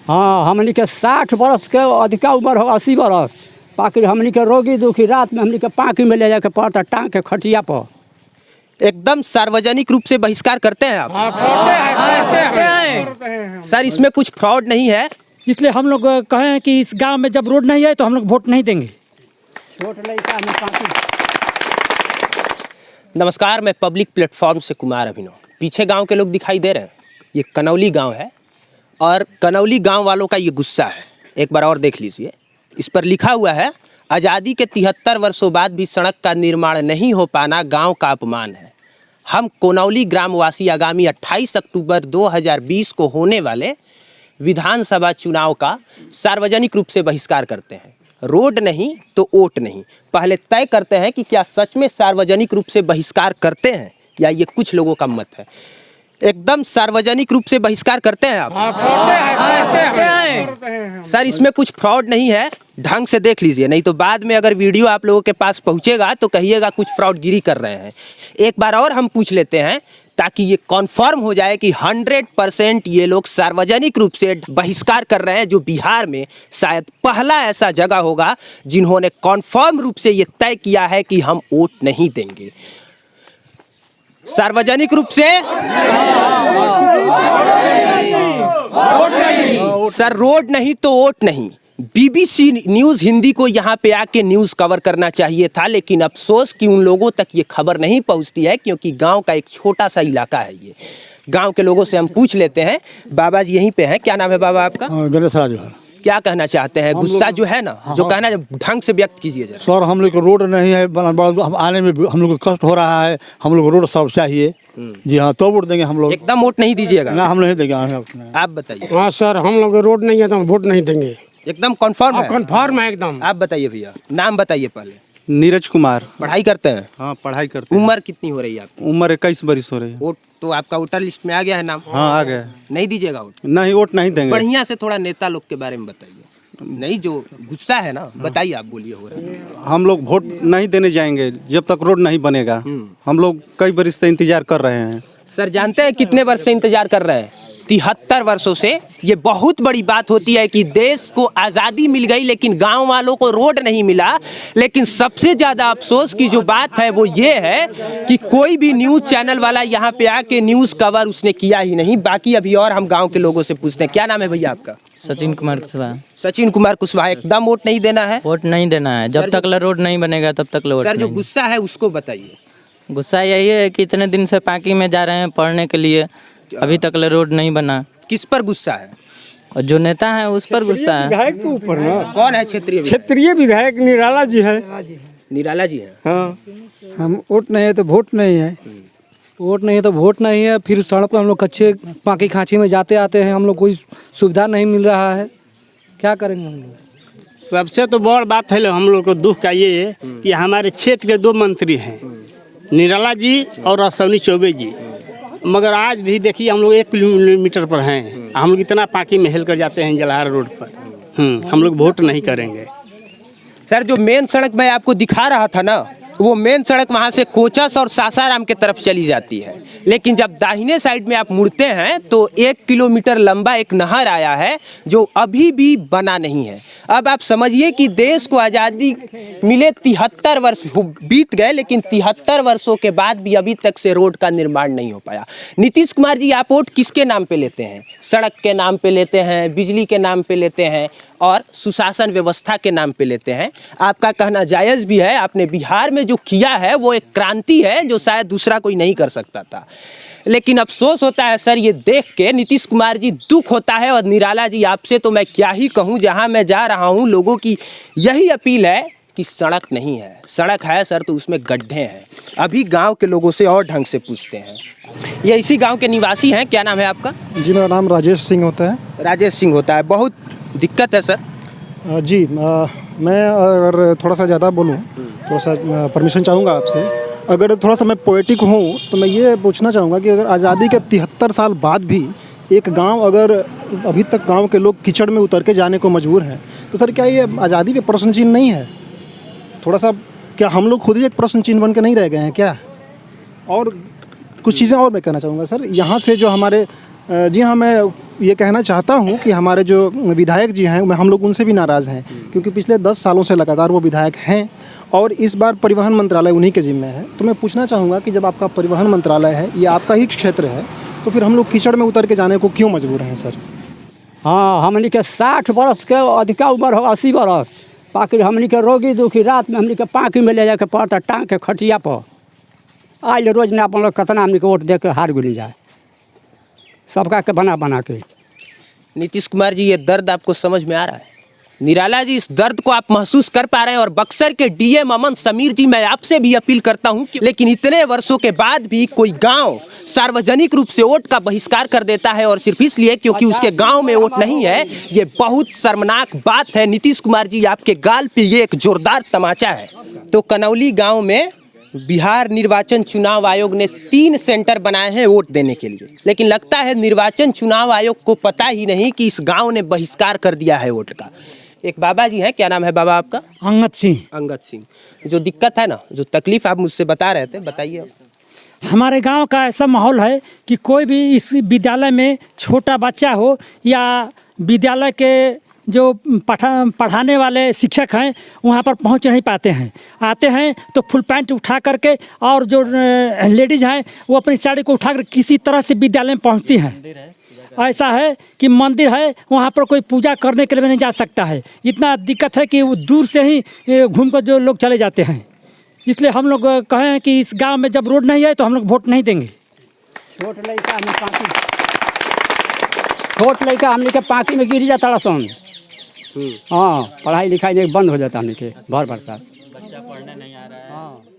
हाँ, हमनी के 60 बरस के अधिका उम्र हो, 80 बरस, बाकी हमनी के रोगी दुखी रात में हमनी के पाँकी में ले जाके पड़ता टांग के खटिया पर। एकदम सार्वजनिक रूप से बहिष्कार करते हैं आप? हाँ, करते हैं। सर, इसमें कुछ फ्रॉड नहीं है? इसलिए हम लोग कहे हैं कि इस गांव में जब रोड नहीं है तो हम लोग वोट नहीं देंगे। नमस्कार, मैं पब्लिक प्लेटफॉर्म से कुमार अभिनव। पीछे गांव के लोग दिखाई दे रहे हैं, ये कनौली गांव है और कनौली गांव वालों का ये गुस्सा है। एक बार और देख लीजिए, इस पर लिखा हुआ है, आज़ादी के 73 वर्षों बाद भी सड़क का निर्माण नहीं हो पाना गांव का अपमान है। हम कनौली ग्रामवासी आगामी 28 अक्टूबर 2020 को होने वाले विधानसभा चुनाव का सार्वजनिक रूप से बहिष्कार करते हैं। रोड नहीं तो वोट नहीं। पहले तय करते हैं कि क्या सच में सार्वजनिक रूप से बहिष्कार करते हैं या ये कुछ लोगों का मत है। एकदम सार्वजनिक रूप से बहिष्कार करते हैं आप? हाँ, करते हैं। सर, इसमें कुछ फ्रॉड नहीं है? ढंग से देख लीजिए, नहीं तो बाद में अगर वीडियो आप लोगों के पास पहुंचेगा तो कहिएगा कुछ फ्रॉडगिरी कर रहे हैं। एक बार और हम पूछ लेते हैं ताकि ये कॉन्फर्म हो जाए कि 100% ये लोग सार्वजनिक रूप से बहिष्कार कर रहे हैं, जो बिहार में शायद पहला ऐसा जगह होगा जिन्होंने कॉन्फर्म रूप से ये तय किया है कि हम वोट नहीं देंगे सार्वजनिक रूप से। सर, रोड नहीं तो वोट नहीं। BBC न्यूज़ हिंदी को यहाँ पे आके न्यूज़ कवर करना चाहिए था, लेकिन अफसोस कि उन लोगों तक ये खबर नहीं पहुँचती है, क्योंकि गांव का एक छोटा सा इलाका है ये। गांव के लोगों से हम पूछ लेते हैं। बाबा जी यहीं पे हैं। क्या नाम है बाबा आपका? गणेश राज। क्या कहना चाहते हैं? गुस्सा जो है ना, जो कहना ढंग से व्यक्त कीजिए जरा। सर, हम लोग को रोड नहीं है, आने में हम लोग को कष्ट हो रहा है। हम लोग को रोड सब चाहिए। जी हाँ, तो वोट देंगे हम लोग। एकदम वोट नहीं दीजिएगा? ना, हम नहीं देंगे। आप बताइए। हाँ सर, हम लोग रोड नहीं है तो हम वोट नहीं देंगे। एकदम कन्फर्म है? कन्फर्म है एकदम। आप बताइए भैया, नाम बताइए पहले। नीरज कुमार। पढ़ाई करते हैं? हाँ, पढ़ाई करते हैं। उम्र कितनी हो रही है आपकी? उम्र 21 बरिस हो रही है। वोट तो आपका वोटर लिस्ट में आ गया है नाम? हाँ, आ गया। नहीं दीजिएगा वोट? नहीं, वोट नहीं देंगे। बढ़िया से थोड़ा नेता लोग के बारे में बताइए। नहीं, जो गुस्सा है ना, बताइए। आप बोलिए। हो रहा है, हम लोग वोट नहीं देने जाएंगे जब तक रोड नहीं बनेगा। हम लोग कई बरिस से इंतजार कर रहे हैं। सर, जानते हैं कितने वर्ष से इंतजार कर रहे हैं? 73 वर्षों से। ये बहुत बड़ी बात होती है कि देश को आज़ादी मिल गई लेकिन गांव वालों को रोड नहीं मिला। लेकिन सबसे ज़्यादा अफसोस की जो बात है वो ये है कि कोई भी न्यूज़ चैनल वाला यहाँ पे आके न्यूज़ कवर उसने किया ही नहीं। बाकी अभी और हम गांव के लोगों से पूछते हैं। क्या नाम है भैया आपका? सचिन कुमार कुशवाहा। सचिन कुमार कुशवाहा। एकदम वोट नहीं देना है? वोट नहीं देना है, जब तक रोड नहीं बनेगा तब तक वोट। सर, जो गुस्सा है उसको बताइए। गुस्सा यही है कि इतने दिन से पाकी में जा रहे हैं पढ़ने के लिए, अभी तक रोड नहीं बना। किस पर गुस्सा है? और जो नेता है उस पर गुस्सा है। विधायक के ऊपर ना। कौन है क्षेत्रीय विधायक? क्षेत्रीय विधायक निराला जी है। निराला जी हैं। हाँ, हम वोट नहीं है तो वोट नहीं है। वोट नहीं है तो वोट नहीं है। फिर सड़क पर हम लोग कच्चे पाकी खांची में जाते आते हैं, हम लोग कोई सुविधा नहीं मिल रहा है। क्या करेंगे हम लोग? सबसे तो बड़ बात है हम लोग को दुख का ये है कि हमारे क्षेत्र के 2 मंत्री हैं, निराला जी और असौनी चौबे जी, मगर आज भी देखिए हम लोग 1 किलोमीटर पर हैं। हम लोग इतना पाकी में हिल कर जाते हैं जलहार रोड पर। हम लोग वोट नहीं करेंगे। सर, जो मेन सड़क मैं आपको दिखा रहा था ना, वो मेन सड़क वहाँ से कोचस और सासाराम के तरफ चली जाती है। लेकिन जब दाहिने साइड में आप मुड़ते हैं तो 1 किलोमीटर लंबा एक नहर आया है जो अभी भी बना नहीं है। अब आप समझिए कि देश को आज़ादी मिले 73 वर्ष बीत गए, लेकिन 73 वर्षों के बाद भी अभी तक से रोड का निर्माण नहीं हो पाया। नीतीश कुमार जी, आप वोट किसके नाम पे लेते हैं? सड़क के नाम पे लेते हैं, बिजली के नाम पे लेते हैं और सुशासन व्यवस्था के नाम पे लेते हैं। आपका कहना जायज़ भी है। आपने बिहार में जो किया है वो एक क्रांति है जो शायद दूसरा कोई नहीं कर सकता था। लेकिन अफसोस होता है सर ये देख के, नीतीश कुमार जी, दुख होता है। और निराला जी, आपसे तो मैं क्या ही कहूँ, जहाँ मैं जा रहा हूँ लोगों की यही अपील है कि सड़क नहीं है। सड़क है सर तो उसमें गड्ढे हैं। अभी गांव के लोगों से और ढंग से पूछते हैं। ये इसी गांव के निवासी हैं। क्या नाम है आपका? जी, मेरा नाम राजेश सिंह होता है। राजेश सिंह होता है। बहुत दिक्कत है सर? जी, मैं अगर थोड़ा सा ज़्यादा बोलूँ, थोड़ा सा परमिशन चाहूँगा आपसे। अगर थोड़ा सा मैं पोएटिक हूँ तो मैं ये पूछना चाहूँगा कि अगर आज़ादी के 73 साल बाद भी एक गांव, अगर अभी तक गांव के लोग कीचड़ में उतर के जाने को मजबूर हैं, तो सर क्या ये आज़ादी पे प्रश्न चिन्ह नहीं है? थोड़ा सा क्या हम लोग खुद ही एक प्रश्न चिन्ह बन के नहीं रह गए हैं क्या? और कुछ चीज़ें और मैं कहना चाहूँगा सर, यहाँ से जो हमारे, जी हाँ, मैं ये कहना चाहता हूँ कि हमारे जो विधायक जी हैं हम लोग उनसे भी नाराज़ हैं, क्योंकि पिछले 10 सालों से लगातार वो विधायक हैं और इस बार परिवहन मंत्रालय उन्हीं के जिम्मे है। तो मैं पूछना चाहूँगा कि जब आपका परिवहन मंत्रालय है, ये आपका ही क्षेत्र है, तो फिर हम लोग कीचड़ में उतर के जाने को क्यों मजबूर हैं सर? हाँ, हमनी के 60 बरस के अधिका उम्र हो, 80 बरस, बाकी हमनी के रोगी दुखी रात में हमनी के पाँकी में ले जाके पड़ता टांग के खटिया पर। आइल रोज ने अपन लोग कितना हमनी के वोट दे के हार गुली जाए, सबका के बना बना के। नीतीश कुमार जी, ये दर्द आपको समझ में आ रहा है? निराला जी, इस दर्द को आप महसूस कर पा रहे हैं? और बक्सर के डीएम अमन समीर जी, मैं आपसे भी अपील करता हूं कि लेकिन इतने वर्षों के बाद भी कोई गांव सार्वजनिक रूप से वोट का बहिष्कार कर देता है, और सिर्फ इसलिए क्योंकि उसके गांव में वोट नहीं है, ये बहुत शर्मनाक बात है। नीतीश कुमार जी, आपके गाल पे ये एक जोरदार तमाचा है। तो कनौली गाँव में बिहार निर्वाचन चुनाव आयोग ने 3 सेंटर बनाए हैं वोट देने के लिए, लेकिन लगता है निर्वाचन चुनाव आयोग को पता ही नहीं कि इस गांव ने बहिष्कार कर दिया है वोट का। एक बाबा जी हैं, क्या नाम है बाबा आपका? अंगद सिंह। अंगद सिंह, जो दिक्कत है ना, जो तकलीफ आप मुझसे बता रहे थे, बताइए। हमारे गांव का ऐसा माहौल है कि कोई भी इस विद्यालय में छोटा बच्चा हो या विद्यालय के जो पढ़ाने वाले शिक्षक हैं वहाँ पर पहुँच नहीं पाते हैं। आते हैं तो फुल पैंट उठा करके, और जो लेडीज़ हैं वो अपनी साड़ी को उठा कर किसी तरह से विद्यालय में पहुँचती हैं। ऐसा है कि मंदिर है, वहाँ पर कोई पूजा करने के लिए नहीं जा सकता है। इतना दिक्कत है कि वो दूर से ही घूम कर जो लोग चले जाते हैं। इसलिए हम लोग कहे हैं कि इस गांव में जब रोड नहीं है तो हम लोग वोट नहीं देंगे। छोट लड़का हमने के पाँकी में गिर जाता सन। हाँ, पढ़ाई लिखाई बंद हो जाता हमने के भर बरसात, बच्चा पढ़ने नहीं आ रहा है। हाँ।